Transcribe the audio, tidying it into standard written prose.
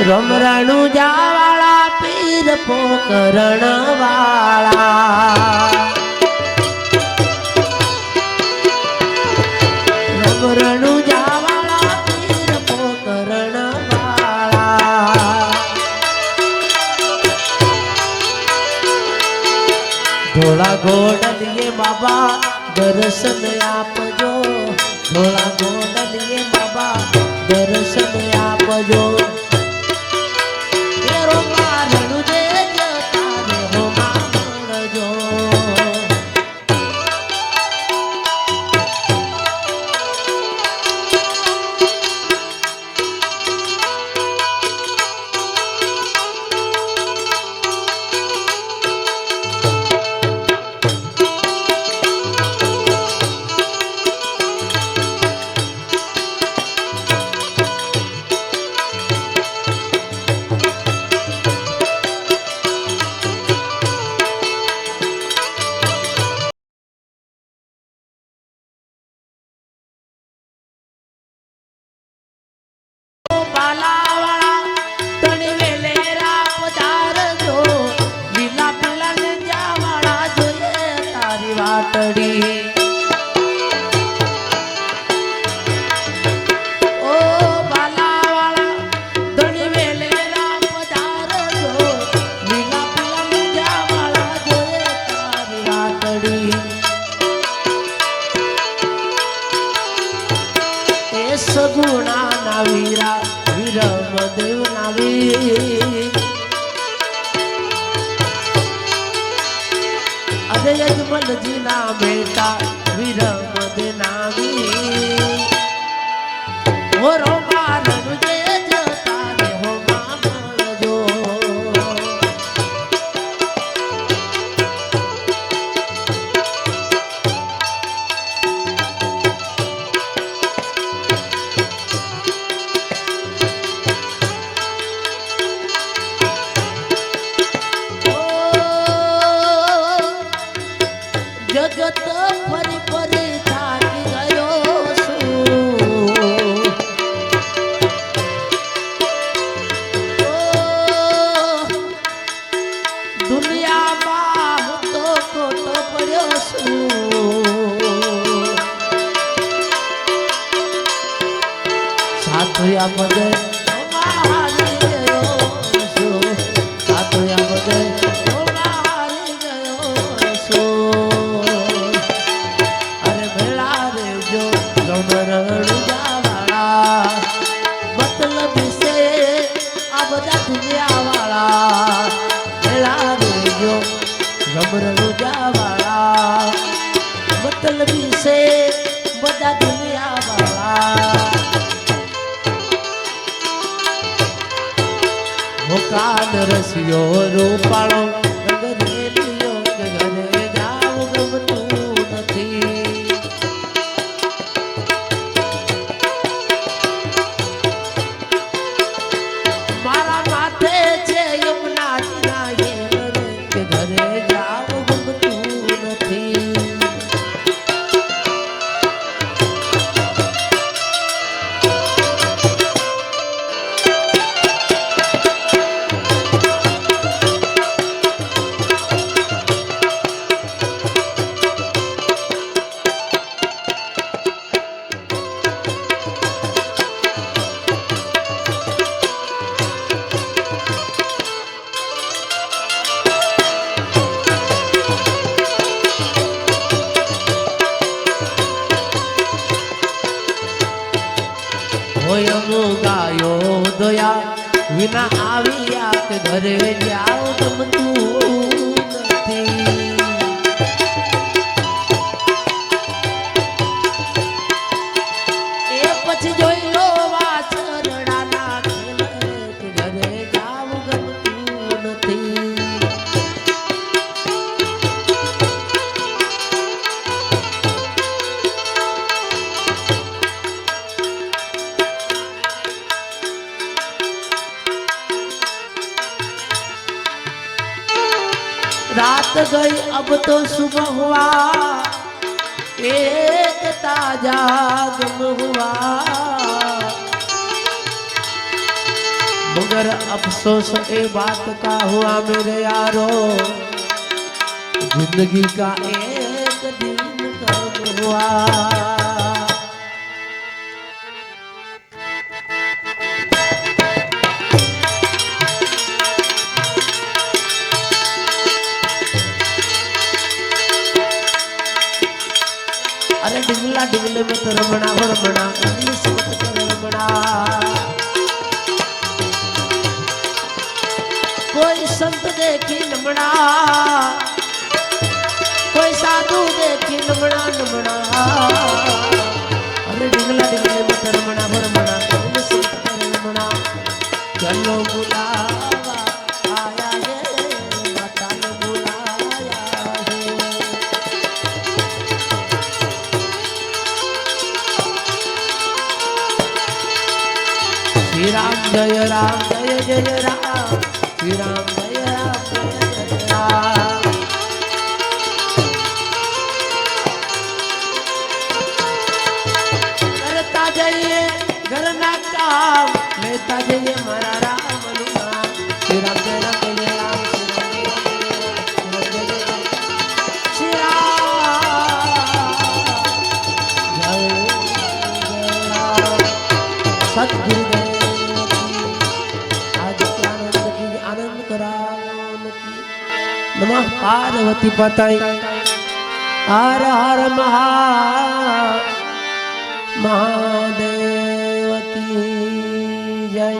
રમરાણુ જાવાળા પીર પોકરણ વાળા રમરાણુ જાવાળા પીર પોકરણ વાળા ધોળા ગોડલીએ બાબા દર્શન આપજો ધોળા ગોડલીએ બાબા દર્શન આપજો સગુણા ના વીરા વીરમદેવ ના વીર અજય અજમલજી ના બેટા વીરમદેવ ના વીર હો રોમારણુ જે જતા રે હો મામળજો જગત ફરી ફરી થાકી ગયો છું દુનિયામાં હું તો ખોટો પડ્યો છું સાધુયા બધે હારી ગયો છું સાધુયા બધે રમરણુ જાવાળા મતલબી છે બધા દુનિયા વાળા મોકાન રસિયો રૂપાળો નગરેલિયો ઘરે જાવ ગમતું નથી મારા માથે છે યમુના ઘરે જાવ ગમતું નથી ગાયો દયા વિના આવ્યા કે ઘરે જાવ ગમતું નથી એ પછી જોઈ લો વાછરડાના ખેલ કે ઘરે જાવ ગમતું નથી रात गई अब तो सुबह हुआ एक ताजा गम हुआ मगर अफसोस ए बात का हुआ मेरे यारो, जिंदगी का एक दिन कब हुआ। अरे डिगला डिगले में तो रमणा हो रमणा, किस्मत का रमणा। कोई संत देखी नमणा, कोई साधु देखी नमणा नमणा। अरे डिगला डिगले में तो रमणा हो रमणा, किस्मत का रमणा। चलो बुलावा आया है, माता ने बुलाया है। श्री राम जय राम जय जय राम, श्री राम जय राम जय जय राम। करता जाइए घर ना काम, लेता जाइए मारा राम नाम। श्री राम जय राम जय राम, श्री राम जय राम। सतगुरुदेव नमः पार्वती पतये हर हर महादेव की जय।